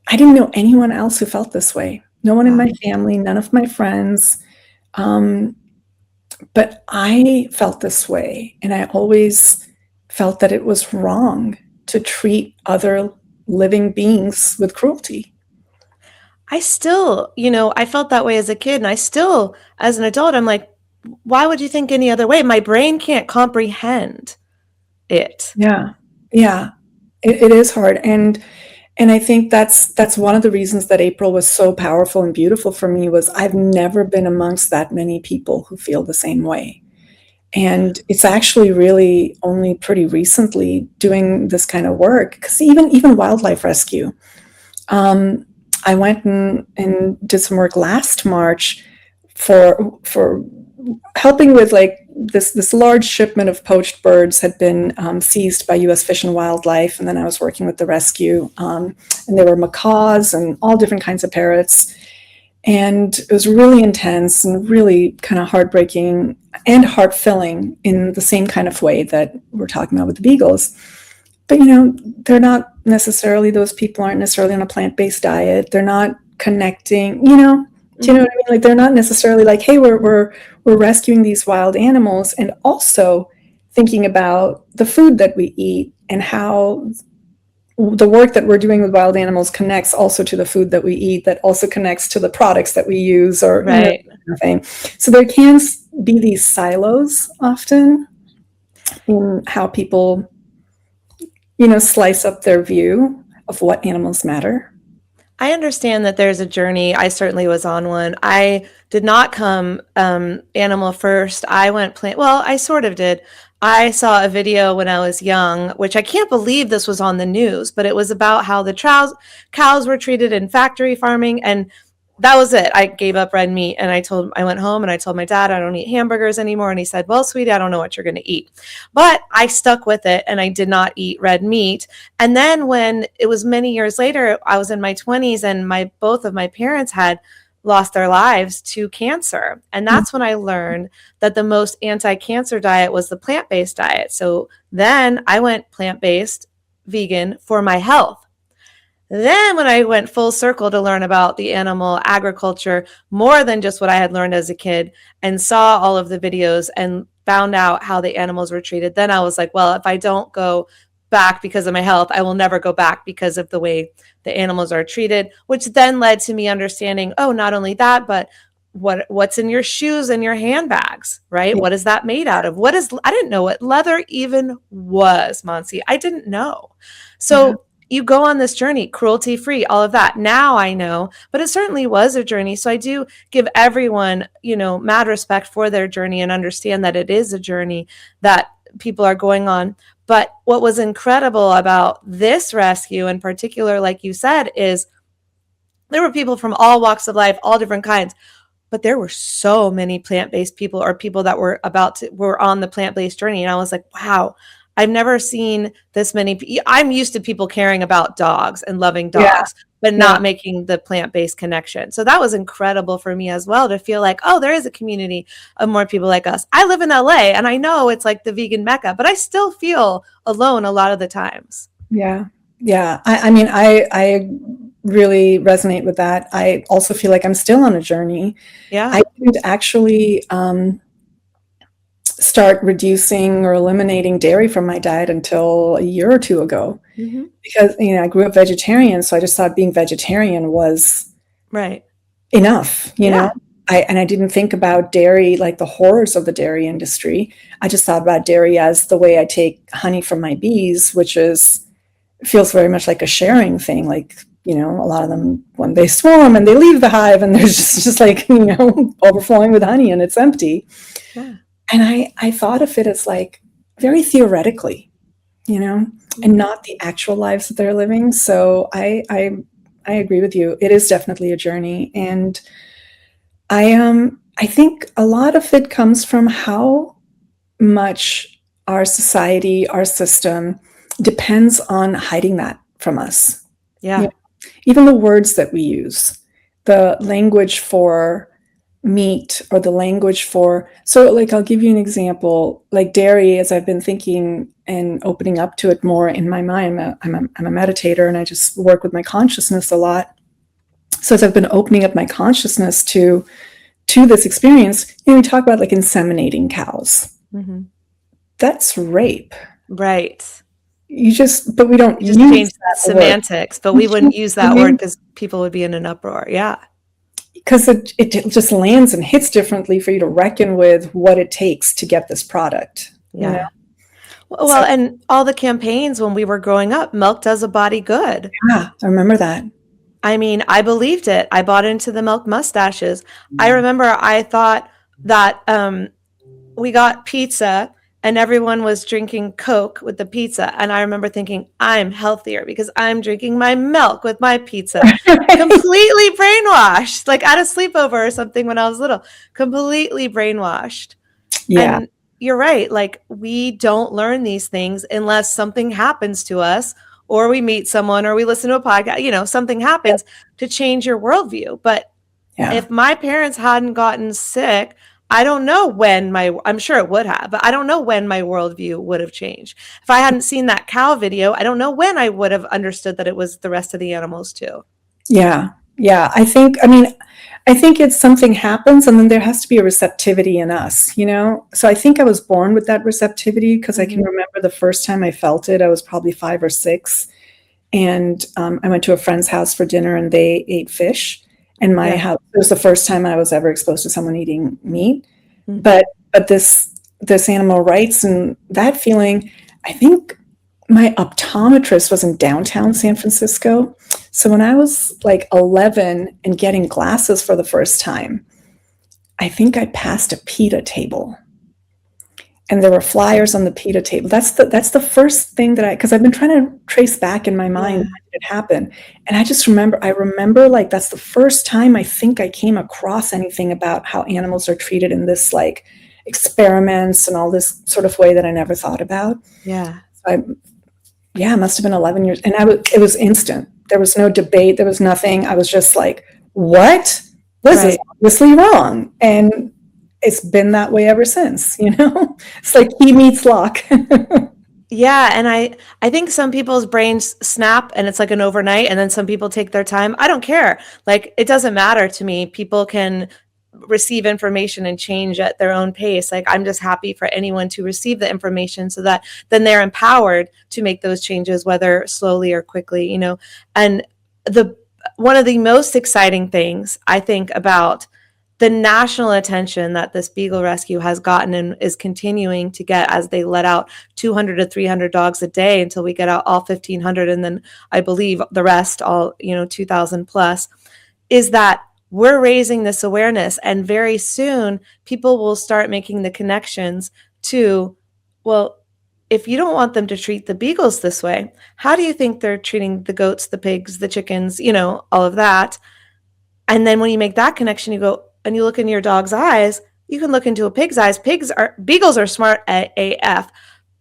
I didn't know anyone else who felt this way. No one in my family, none of my friends. But I felt this way, and I always felt that it was wrong to treat other living beings with cruelty. I still, I felt that way as a kid, and I still, as an adult, I'm like, why would you think any other way? My brain can't comprehend it. Yeah. It is hard. And I think that's one of the reasons that April was so powerful and beautiful for me was I've never been amongst that many people who feel the same way. And it's actually really only pretty recently doing this kind of work, because even wildlife rescue. I went and did some work last March for helping with like this large shipment of poached birds had been seized by U.S. Fish and Wildlife, and then I was working with the rescue, and there were macaws and all different kinds of parrots, and it was really intense and really kind of heartbreaking and heart-filling in the same kind of way that we're talking about with the beagles. But they're not necessarily, those people aren't necessarily on a plant-based diet. They're not connecting, do you know what I mean? Like, they're not necessarily like, hey, we're rescuing these wild animals, and also thinking about the food that we eat and how the work that we're doing with wild animals connects also to the food that we eat, that also connects to the products that we use, or right. Thing. So there can be these silos often in how people, slice up their view of what animals matter. I understand that there's a journey. I certainly was on one. I did not come animal first. I went plant. Well, I sort of did. I saw a video when I was young, which I can't believe this was on the news, but it was about how the cows were treated in factory farming, and that was it. I gave up red meat, and I went home and I told my dad I don't eat hamburgers anymore, and he said, well, sweetie, I don't know what you're going to eat. But I stuck with it, and I did not eat red meat. And then when it was many years later, I was in my 20s, and both of my parents had lost their lives to cancer. And that's when I learned that the most anti-cancer diet was the plant-based diet. So then I went plant-based, vegan for my health. Then when I went full circle to learn about the animal agriculture, more than just what I had learned as a kid, and saw all of the videos and found out how the animals were treated, then I was like, well, if I don't go back because of my health, I will never go back because of the way the animals are treated, which then led to me understanding, oh, not only that, but what's in your shoes and your handbags, right? What is that made out of? I didn't know what leather even was, Mansi. I didn't know. So you go on this journey, cruelty free, all of that. Now I know, but it certainly was a journey. So I do give everyone, mad respect for their journey and understand that it is a journey that people are going on. But what was incredible about this rescue in particular, like you said, is there were people from all walks of life, all different kinds, but there were so many plant-based people or people that were on the plant-based journey. And I was like, wow, I've never seen this many. I'm used to people caring about dogs and loving dogs, but not making the plant-based connection. So that was incredible for me as well, to feel like, oh, there is a community of more people like us. I live in LA and I know it's like the vegan mecca, but I still feel alone a lot of the times. Yeah. Yeah. I mean, I really resonate with that. I also feel like I'm still on a journey. Yeah. I didn't actually start reducing or eliminating dairy from my diet until a year or two ago, because I grew up vegetarian, so I just thought being vegetarian was right enough. I didn't think about dairy, like the horrors of the dairy industry. I just thought about dairy as the way I take honey from my bees, which feels very much like a sharing thing. Like, a lot of them, when they swarm and they leave the hive and there's just like, overflowing with honey and it's empty. Yeah. And I thought of it as like very theoretically, and not the actual lives that they're living. So I agree with you. It is definitely a journey. And I think a lot of it comes from how much our society, our system depends on hiding that from us. Yeah. Even the words that we use, the language for meat, or the language for, so like, I'll give you an example, like dairy, as I've been thinking and opening up to it more in my mind. I'm a meditator and I just work with my consciousness a lot. So as I've been opening up my consciousness to this experience, we talk about like inseminating cows. That's rape. Right. But we don't just change that semantics, but we wouldn't use that word because people would be in an uproar. Yeah. Because it just lands and hits differently for you to reckon with what it takes to get this product. Yeah. Well, and all the campaigns when we were growing up, milk does a body good. Yeah, I remember that. I mean, I believed it. I bought into the milk mustaches. I remember I thought that we got pizza and everyone was drinking Coke with the pizza. And I remember thinking, I'm healthier because I'm drinking my milk with my pizza. Completely brainwashed, like at a sleepover or something when I was little. Completely brainwashed. Yeah. And you're right. Like, we don't learn these things unless something happens to us, or we meet someone, or we listen to a podcast, something happens to change your worldview. But if my parents hadn't gotten sick, I don't know when I'm sure it would have, but I don't know when my worldview would have changed. If I hadn't seen that cow video, I don't know when I would have understood that it was the rest of the animals too. Yeah. Yeah. I think it's something happens and then there has to be a receptivity in us, So I think I was born with that receptivity because I can remember the first time I felt it. I was probably 5 or 6. And I went to a friend's house for dinner and they ate fish. And my house, it was the first time I was ever exposed to someone eating meat. But this animal rights and that feeling, I think my optometrist was in downtown San Francisco. So when I was like 11 and getting glasses for the first time, I think I passed a PETA table. And there were flyers on the PETA table. That's the first thing that because I've been trying to trace back in my mind when it happened. And I remember like that's the first time I think I came across anything about how animals are treated in this like experiments and all this sort of way that I never thought about. Yeah. So it must have been 11 years. And it was instant. There was no debate. There was nothing. I was just like, what? This is Right. obviously wrong. And it's been that way ever since, you know? It's like he meets lock. Yeah, and I think some people's brains snap and it's like an overnight, and then some people take their time. I don't care. Like, it doesn't matter to me. People can receive information and change at their own pace. Like, I'm just happy for anyone to receive the information so that then they're empowered to make those changes, whether slowly or quickly, you know. And the one of the most exciting things I think about the national attention that this Beagle rescue has gotten and is continuing to get as they let out 200 to 300 dogs a day until we get out all 1,500, and then I believe the rest, all, you know, 2,000 plus, is that we're raising this awareness, and very soon people will start making the connections to, well, if you don't want them to treat the beagles this way, how do you think they're treating the goats, the pigs, the chickens, you know, all of that? And then when you make that connection, you go and you look into your dog's eyes, you can look into a pig's eyes. Beagles are smart AF.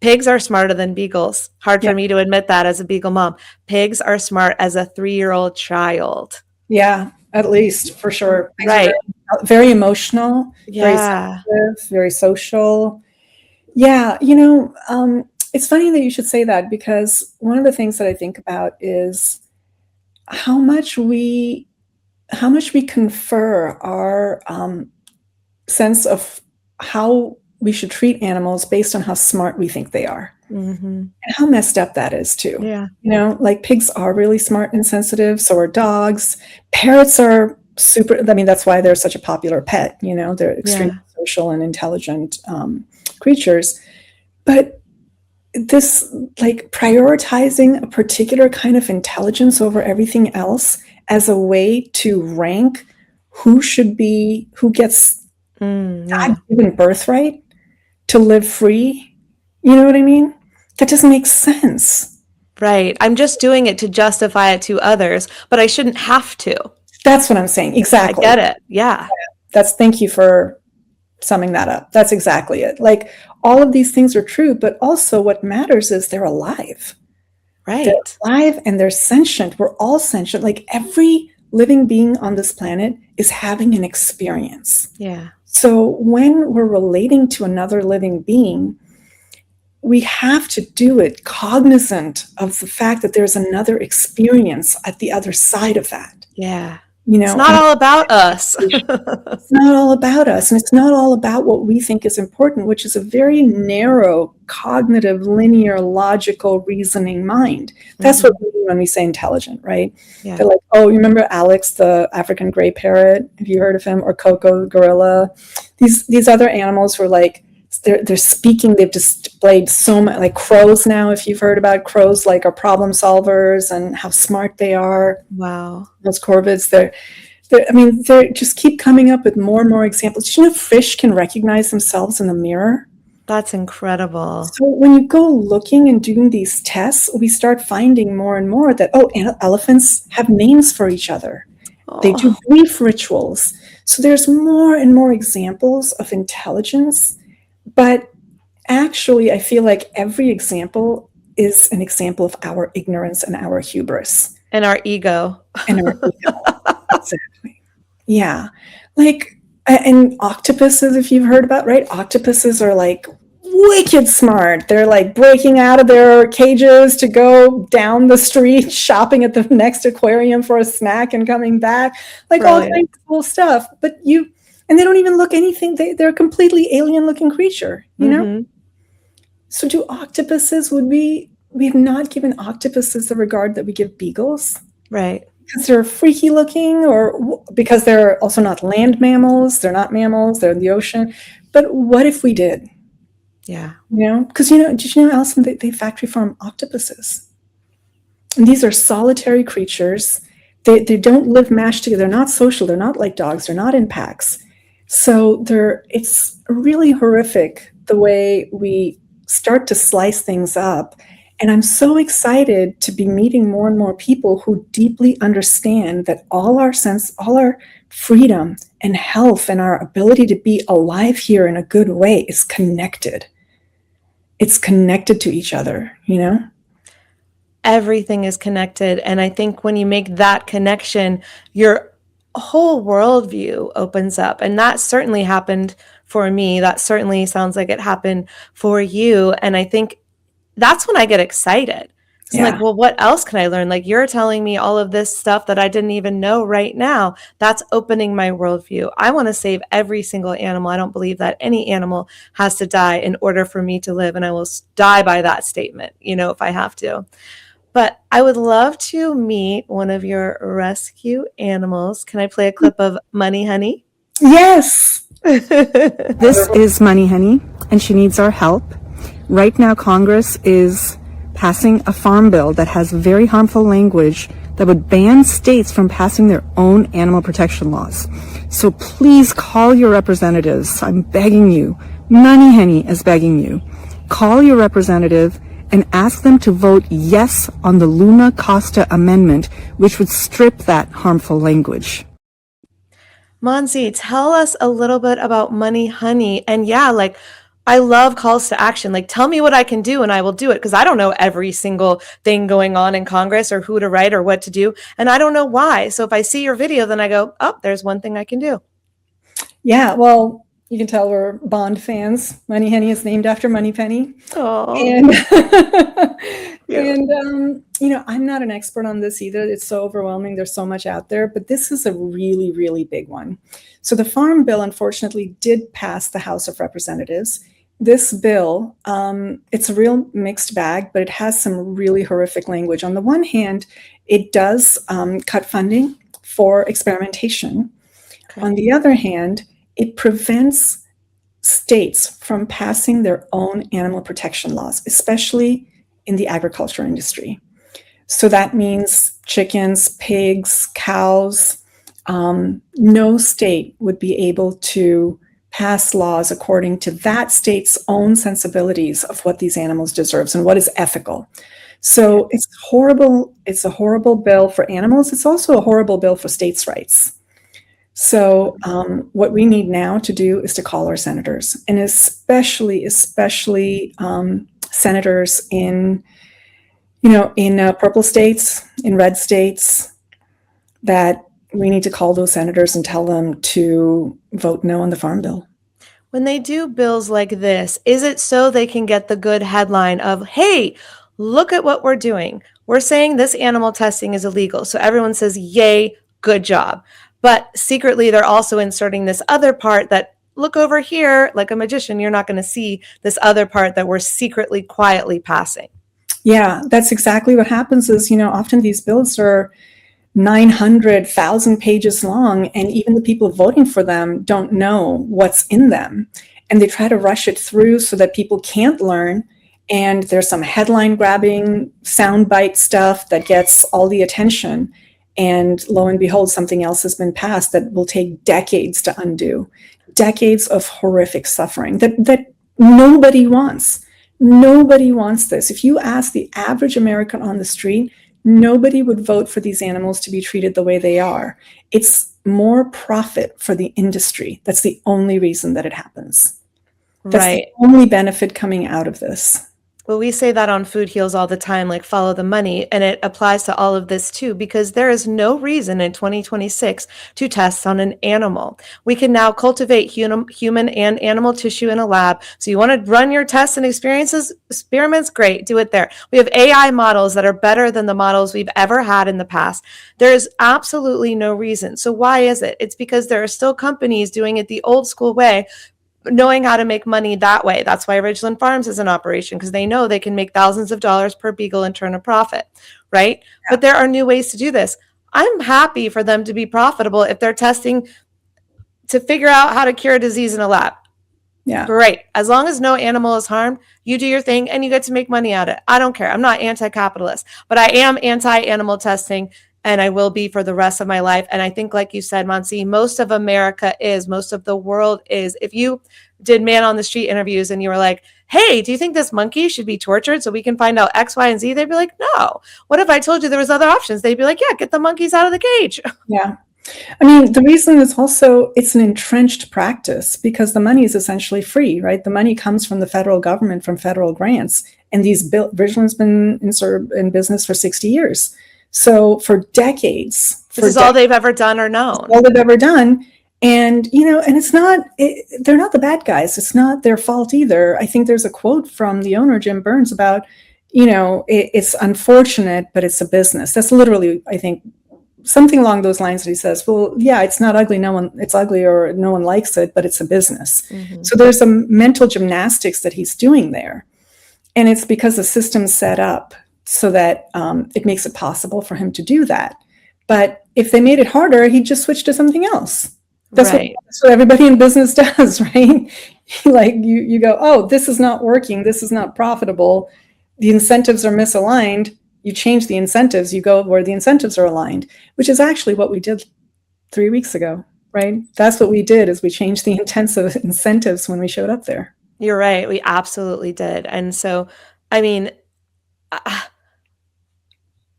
Pigs are smarter than beagles. Hard Yeah. for me to admit that as a beagle mom. Pigs are smart as a 3-year-old child. Yeah, at least for sure. Pigs are Right. very emotional, very Yeah. sensitive, very social. Yeah, you know, it's funny that you should say that, because one of the things that I think about is how much we confer our sense of how we should treat animals based on how smart we think they are. Mm-hmm. And how messed up that is too. Yeah. You know, like pigs are really smart and sensitive, so are dogs. Parrots are super, I mean, that's why they're such a popular pet, you know, they're extremely social and intelligent creatures. But this, like, prioritizing a particular kind of intelligence over everything else as a way to rank who gets God given birthright to live free, you know what I mean? That doesn't make sense. Right. I'm just doing it to justify it to others, but I shouldn't have to. That's what I'm saying. Exactly. I get it. Yeah. Thank you for summing that up. That's exactly it. Like, all of these things are true, but also what matters is they're alive. Right. They're alive and they're sentient. We're all sentient. Like, every living being on this planet is having an experience. Yeah. So when we're relating to another living being, we have to do it cognizant of the fact that there's another experience at the other side of that. Yeah. You know, it's not all about us. It's not all about us, and it's not all about what we think is important, which is a very narrow, cognitive, linear, logical, reasoning mind. That's what we mean when we say intelligent, right? Yeah. They're like, oh, you remember Alex, the African gray parrot? Have you heard of him? Or Coco, the gorilla? These other animals were like, they're speaking. They've displayed so much, like crows now, if you've heard about crows, like, are problem solvers and how smart they are. Wow. Those corvids, they just keep coming up with more and more examples. Did you know fish can recognize themselves in the mirror? That's incredible. So when you go looking and doing these tests, we start finding more and more that, elephants have names for each other. They do grief rituals. So there's more and more examples of intelligence. But actually, I feel like every example is an example of our ignorance and our hubris. And our ego. And our ego. Exactly. Yeah. Like, and octopuses, if you've heard about, right? Octopuses are like wicked smart. They're like breaking out of their cages to go down the street, shopping at the next aquarium for a snack and coming back. Like, all kinds of cool stuff. And they don't even look anything. They're a completely alien looking creature, you know? So do octopuses, we have not given octopuses the regard that we give beagles? Right. Because they're freaky looking, or because they're also not land mammals? They're not mammals, they're in the ocean. But what if we did? Yeah. You know, because, did you know, Allison, they factory farm octopuses? And these are solitary creatures. They don't live mashed together. They're not social. They're not like dogs. They're not in packs. So it's really horrific the way we start to slice things up. And I'm so excited to be meeting more and more people who deeply understand that all our freedom and health and our ability to be alive here in a good way is connected. It's connected to each other, you know? Everything is connected. And I think when you make that connection, you're whole worldview opens up. And that certainly happened for me. That certainly sounds like it happened for you. And I think that's when I get excited. So I'm Yeah. like, well, what else can I learn? Like, you're telling me all of this stuff that I didn't even know right now. That's opening my worldview. I want to save every single animal. I don't believe that any animal has to die in order for me to live. And I will die by that statement, if I have to. But I would love to meet one of your rescue animals. Can I play a clip of Money Honey? Yes. This is Money Honey, and she needs our help. Right now, Congress is passing a farm bill that has very harmful language that would ban states from passing their own animal protection laws. So please call your representatives. I'm begging you. Money Honey is begging you. Call your representative and ask them to vote yes on the Luna Costa amendment, which would strip that harmful language. Mansi, tell us a little bit about Money Honey. And I love calls to action. Like, tell me what I can do and I will do it, because I don't know every single thing going on in Congress or who to write or what to do. And I don't know why. So if I see your video, then I go, oh, there's one thing I can do. Yeah, well, you can tell we're Bond fans. Money Honey is named after Moneypenny. Oh, And I'm not an expert on this either. It's so overwhelming. There's so much out there, but this is a really, really big one. So the Farm Bill, unfortunately, did pass the House of Representatives. This bill, it's a real mixed bag, but it has some really horrific language. On the one hand, it does cut funding for experimentation. okay. On the other hand, it prevents states from passing their own animal protection laws, especially in the agriculture industry. So that means chickens, pigs, cows. No state would be able to pass laws according to that state's own sensibilities of what these animals deserve and what is ethical. So it's horrible. It's a horrible bill for animals. It's also a horrible bill for states' rights. So what we need now to do is to call our senators, and especially senators in purple states, in red states, that we need to call those senators and tell them to vote no on the Farm Bill. When they do bills like this, is it so they can get the good headline of, hey, look at what we're doing. We're saying this animal testing is illegal. So everyone says, yay, good job. But secretly, they're also inserting this other part that, look over here, like a magician, you're not going to see this other part that we're secretly, quietly passing. Yeah, that's exactly what happens is, often these bills are 900,000 pages long, and even the people voting for them don't know what's in them. And they try to rush it through so that people can't learn. And there's some headline grabbing soundbite stuff that gets all the attention. And lo and behold, something else has been passed that will take decades to undo. Decades of horrific suffering that nobody wants. Nobody wants this. If you ask the average American on the street, nobody would vote for these animals to be treated the way they are. It's more profit for the industry. That's the only reason that it happens. That's Right. the only benefit coming out of this. Well, we say that on Food Heals all the time, like follow the money, and it applies to all of this too, because there is no reason in 2026 to test on an animal. We can now cultivate human and animal tissue in a lab. So you want to run your tests and experiments? Great, do it there. We have AI models that are better than the models we've ever had in the past. There is absolutely no reason. So why is it? It's because there are still companies doing it the old school way, knowing how to make money that way. That's why Ridglan Farms is in operation, because they know they can make thousands of dollars per beagle and turn a profit, right? Yeah. But there are new ways to do this. I'm happy for them to be profitable if they're testing to figure out how to cure a disease in a lab. Yeah. Great. As long as no animal is harmed, you do your thing and you get to make money at it. I don't care. I'm not anti-capitalist, but I am anti-animal testing, and I will be for the rest of my life. And I think, like you said, Mansi, most of America is, most of the world is. If you did man on the street interviews and you were like, hey, do you think this monkey should be tortured so we can find out X, Y, and Z? They'd be like, no. What if I told you there was other options? They'd be like, yeah, get the monkeys out of the cage. Yeah. I mean, the reason is also it's an entrenched practice because the money is essentially free, right? The money comes from the federal government, from federal grants. And Ridglan's been in business for 60 years. So for decades, This is all they've ever done or known. All they've ever done. And, and it's not, they're not the bad guys. It's not their fault either. I think there's a quote from the owner, Jim Burns, about, it's unfortunate, but it's a business. That's literally, I think, something along those lines that he says, well, yeah, it's not ugly. It's ugly or no one likes it, but it's a business. Mm-hmm. So there's some mental gymnastics that he's doing there. And it's because the system's set up so that it makes it possible for him to do that. But if they made it harder, he'd just switch to something else. That's what everybody in business does, right? Like you go, oh, this is not working. This is not profitable. The incentives are misaligned. You change the incentives. You go where the incentives are aligned, which is actually what we did 3 weeks ago, right? That's what we did, is we changed the intensive incentives when we showed up there. You're right. We absolutely did. And so, I mean,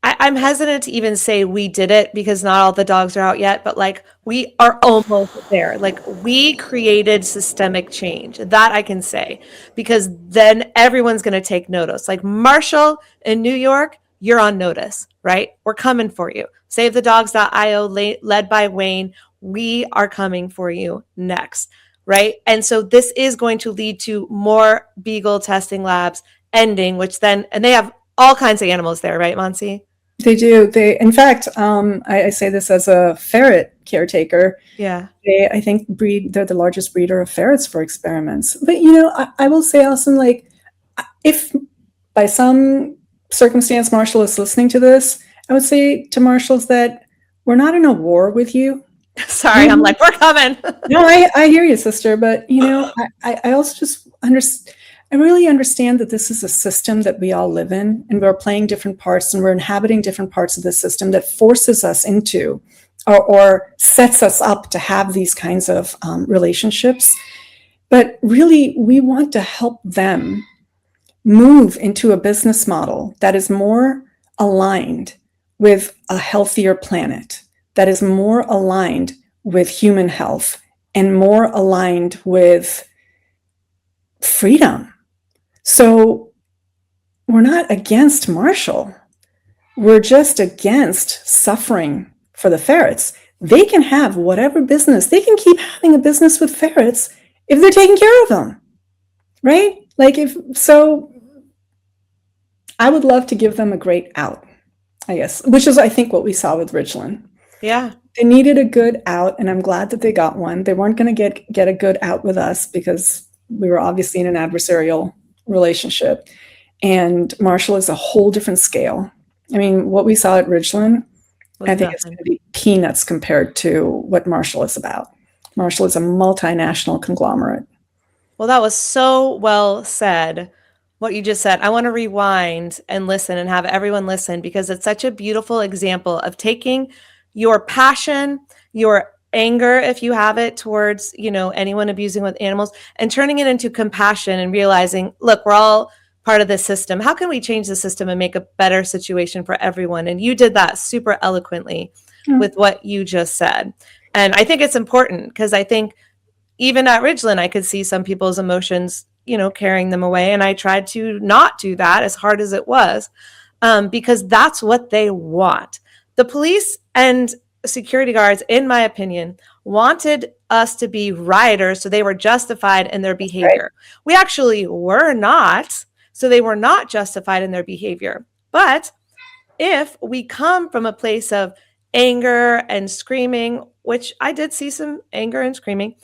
I'm hesitant to even say we did it because not all the dogs are out yet, but like we are almost there. Like we created systemic change. That I can say, because then everyone's going to take notice. Like Marshall in New York, you're on notice, right? We're coming for you. SaveTheDogs.io, led by Wayne. We are coming for you next, right? And so this is going to lead to more Beagle testing labs ending, which then, and they have all kinds of animals there, right, Mansi? They do. In fact, I say this as a ferret caretaker. Yeah. I think they're the largest breeder of ferrets for experiments. But, I will say, Allison, like, if by some circumstance Marshall is listening to this, I would say to Marshall's that we're not in a war with you. Sorry, I'm like, we're coming. No, I hear you, sister. But, I also just understand. I really understand that this is a system that we all live in, and we're playing different parts, and we're inhabiting different parts of the system that forces us into or sets us up to have these kinds of relationships. But really, we want to help them move into a business model that is more aligned with a healthier planet, that is more aligned with human health, and more aligned with freedom. So we're not against Marshall. We're just against suffering for the ferrets. They can have whatever business. They can keep having a business with ferrets if they're taking care of them, right? Like I would love to give them a great out, I guess, which is, I think, what we saw with Ridglan. Yeah. They needed a good out, and I'm glad that they got one. They weren't going to get a good out with us because we were obviously in an adversarial relationship, and Marshall is a whole different scale. I mean, what we saw at Ridglan, I think it's going to be peanuts compared to what Marshall is about. Marshall is a multinational conglomerate. Well, that was so well said, what you just said. I want to rewind and listen and have everyone listen, because it's such a beautiful example of taking your passion, your anger, if you have it, towards, anyone abusing with animals, and turning it into compassion and realizing, look, we're all part of this system. How can we change the system and make a better situation for everyone? And you did that super eloquently with what you just said. And I think it's important, because I think even at Ridglan, I could see some people's emotions, carrying them away. And I tried to not do that, as hard as it was, because that's what they want. The police and security guards, in my opinion, wanted us to be rioters, so they were justified in their behavior. Right. We actually were not, so they were not justified in their behavior. But if we come from a place of anger and screaming, which I did see some anger and screaming,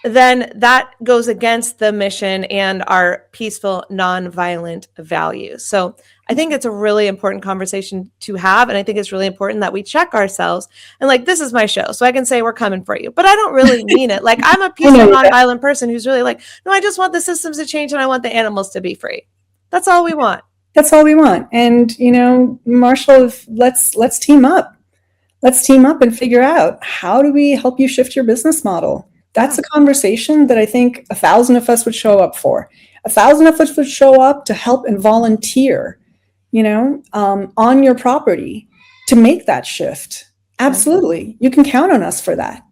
then that goes against the mission and our peaceful, nonviolent values. So I think it's a really important conversation to have. And I think it's really important that we check ourselves and, like, this is my show, so I can say we're coming for you, but I don't really mean it. Like, I'm a peaceful, nonviolent person who's really like, no, I just want the systems to change and I want the animals to be free. That's all we want. That's all we want. And, Marshall, let's team up. Let's team up and figure out, how do we help you shift your business model? That's a conversation that I think 1,000 of us would show up for. 1,000 of us would show up to help and volunteer, on your property to make that shift. Absolutely. You can count on us for that.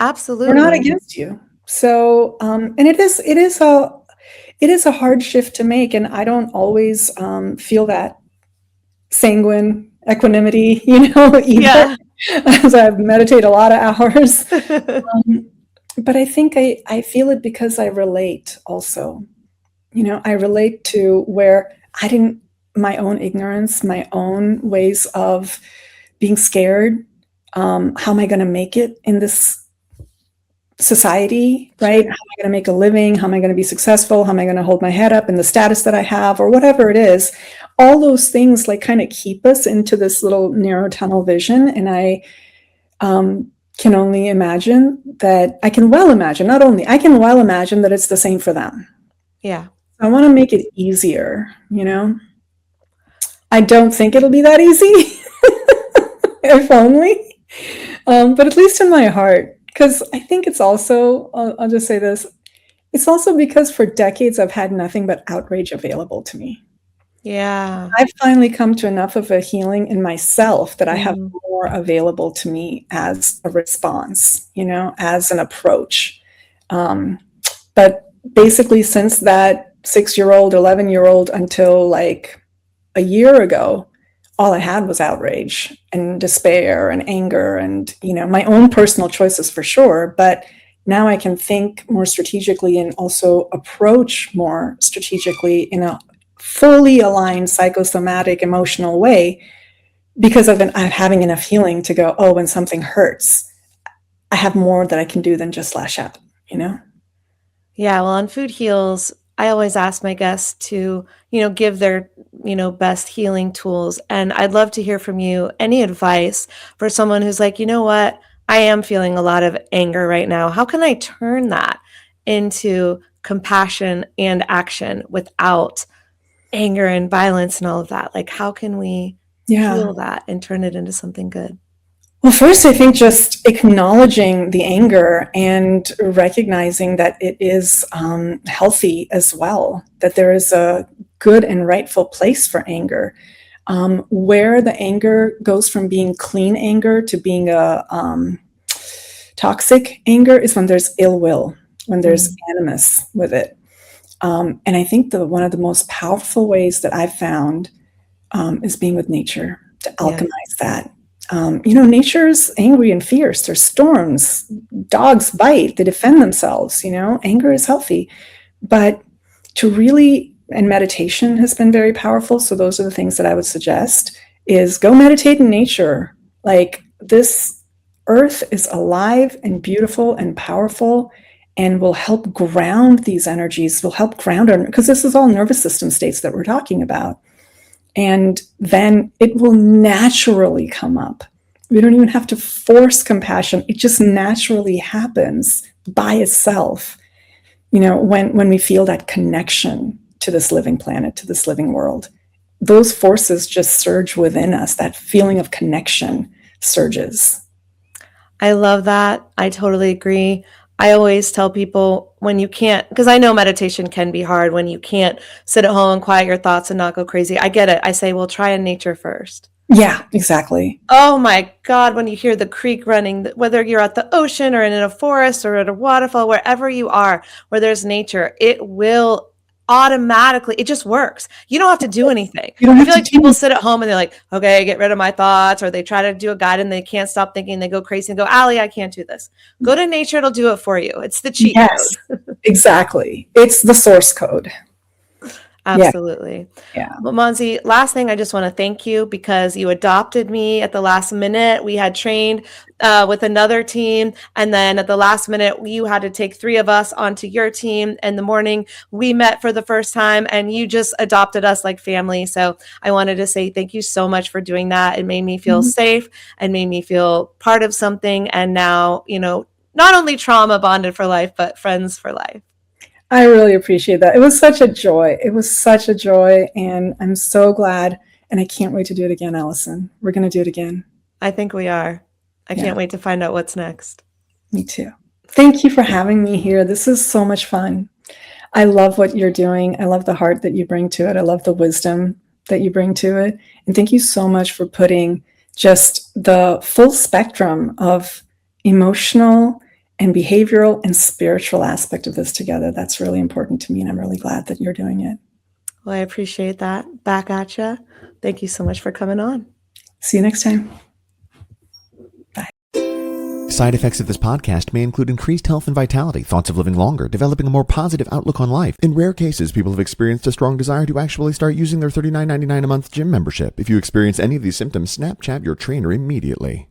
Absolutely. We're not against you. So, and it is a hard shift to make. And I don't always feel that sanguine equanimity, either. Yeah. as I meditate a lot of hours. But I think I feel it because I relate also. I relate to where my own ignorance, my own ways of being scared. How am I going to make it in this society, right? How am I going to make a living? How am I going to be successful? How am I going to hold my head up in the status that I have, or whatever it is? All those things like kind of keep us into this little narrow tunnel vision. And I can only imagine that I can well imagine that it's the same for them. Yeah. I want to make it easier, I don't think it'll be that easy, if only. But at least in my heart, because I think it's also, I'll just say this, it's also because for decades I've had nothing but outrage available to me. Yeah. I've finally come to enough of a healing in myself that I have more available to me as a response, as an approach. But basically since that 6-year-old, 11-year-old until like a year ago, all I had was outrage and despair and anger and, my own personal choices for sure. But now I can think more strategically and also approach more strategically in a fully aligned psychosomatic emotional way because I'm having enough healing to go, oh, when something hurts, I have more that I can do than just lash out, Yeah, well, on Food Heals, I always ask my guests to, give their, best healing tools. And I'd love to hear from you any advice for someone who's like, you know what, I am feeling a lot of anger right now. How can I turn that into compassion and action without anger and violence and all of that? Like, how can we heal that and turn it into something good? Well, first, I think just acknowledging the anger and recognizing that it is healthy as well, that there is a good and rightful place for anger. Where the anger goes from being clean anger to being a toxic anger is when there's ill will, when there's animus with it. And I think one of the most powerful ways that I've found is being with nature, to alchemize that. Nature's angry and fierce. There's storms. Dogs bite. They defend themselves. Anger is healthy. But and meditation has been very powerful. So those are the things that I would suggest is go meditate in nature. Like this earth is alive and beautiful and powerful and will help ground these energies, will help ground because this is all nervous system states that we're talking about. And then it will naturally come up. We don't even have to force compassion. It just naturally happens by itself, when we feel that connection to this living planet, to this living world. Those forces just surge within us. That feeling of connection surges. I love that. I totally agree. I always tell people when you can't, because I know meditation can be hard when you can't sit at home and quiet your thoughts and not go crazy. I get it. I say, well, try in nature first. Yeah, exactly. Oh my God, when you hear the creek running, whether you're at the ocean or in a forest or at a waterfall, wherever you are, where there's nature, it will automatically, it just works. You don't have to do anything. I feel like people sit at home and they're like, okay, get rid of my thoughts, or they try to do a guide and they can't stop thinking. They go crazy and go, Allie, I can't do this. Go to nature. It'll do it for you. It's the cheat code. Exactly. It's the source code. Absolutely. Yeah. Well, Mansi, last thing, I just want to thank you because you adopted me at the last minute. We had trained with another team. And then at the last minute, you had to take 3 of us onto your team. In the morning, we met for the first time and you just adopted us like family. So I wanted to say thank you so much for doing that. It made me feel safe and made me feel part of something. And now, not only trauma bonded for life, but friends for life. I really appreciate that. It was such a joy. And I'm so glad. And I can't wait to do it again, Allison. We're going to do it again. I think we are. I can't wait to find out what's next. Me too. Thank you for having me here. This is so much fun. I love what you're doing. I love the heart that you bring to it. I love the wisdom that you bring to it. And thank you so much for putting just the full spectrum of emotional and behavioral and spiritual aspect of this together. That's really important to me, and I'm really glad that you're doing it. Well, I appreciate that. Back at you. Thank you so much for coming on. See you next time. Side effects of this podcast may include increased health and vitality, thoughts of living longer, developing a more positive outlook on life. In rare cases, people have experienced a strong desire to actually start using their $39.99 a month gym membership. If you experience any of these symptoms, Snapchat your trainer immediately.